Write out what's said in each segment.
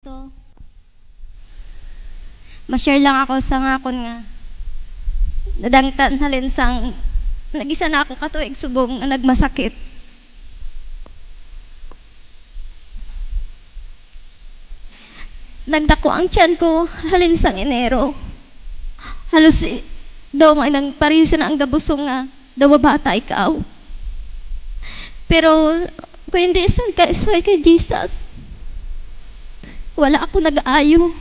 To ma-share lang ako sa ngakon nga nadangtan halin sang nag-isa na ako katuig subong nga nagmasakit. Nagdako ang tiyan ko halin sang Enero. Halos daw nga nang pariyo siya na ang gabusong nga daw bata ikaw. Pero kung hindi kay Jesus, wala ako nag-aayo.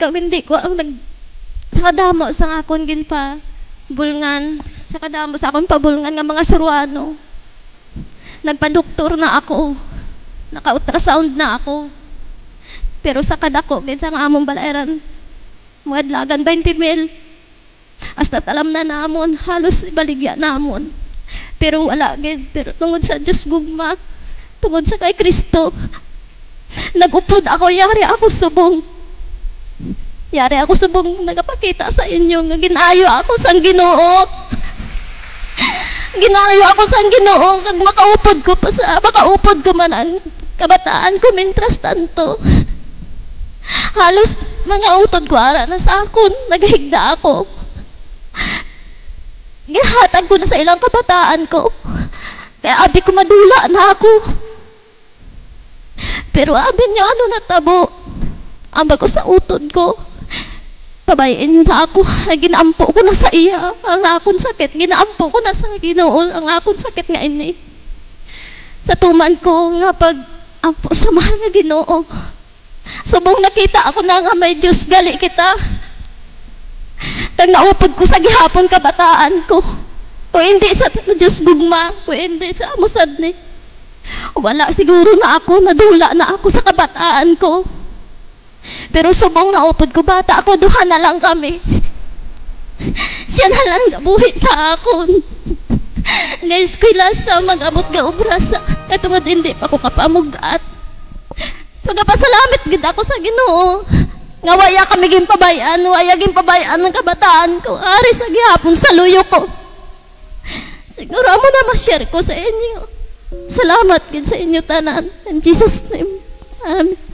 Kung hindi ko ang sa kadamo sa akong ginpa bulngan, sa kadamo sa akong pabulngan nga mga Suruano. Nagpa-doktor na ako. Naka-ultrasound na ako. Pero sa kadako gid sa among balairan mga dlagan 20 mil. Hasta talam na namon, halos ibaligya namon. Pero wala gid, pero tungod sa Dios gugma, tungod sa kay Kristo, nag-upod ako, yari ako subong. Yari ako subong nagapakita sa inyo nga ginaayo ako sang Ginoo. Ginaayo ako sang Ginoo kag makaupod ko man ang kabataan ko mintras tanto. Halos mga utod ko ara na sa akon, naghigda ako. Gihatag ko na sa ilang kabataan ko. Kaya abi ko madula na ako. Pero abi niyo ano natabo. Amba ko sa utod ko. Pabayin niyo na ako. Ginaampo ko na sa iya. Ang akong sakit. Ginaampo ko na sa Ginoo. Ang akong sakit nga ini. Sa tuman ko nga pag-ampo sa mahal nga Ginoo. Subong nakita ako na nga may Diyos gali kita. Kag naupod ko sa gihapon kabataan ko. Kung hindi sa Diyos gugma, kung hindi sa amusad ni, wala siguro na ako, nadula na ako sa kabataan ko. Pero subong naupod ko, bata ako, duha na lang kami. Siya na lang gabuhi sa akon. Nga-eskwila sa mag-abot ga obrasa, katungod hindi pa ko kapamugat. Pagkapasalamit gid ako sa Ginoo. Nga waya kami gimpabayaan, waya gimpabayaan ng kabataan ko. Ari sa gihapon sa luyo ko. Siguro mo na ma-share ko sa inyo. Salamat gid sa inyo tanan. In Jesus' name. Amen.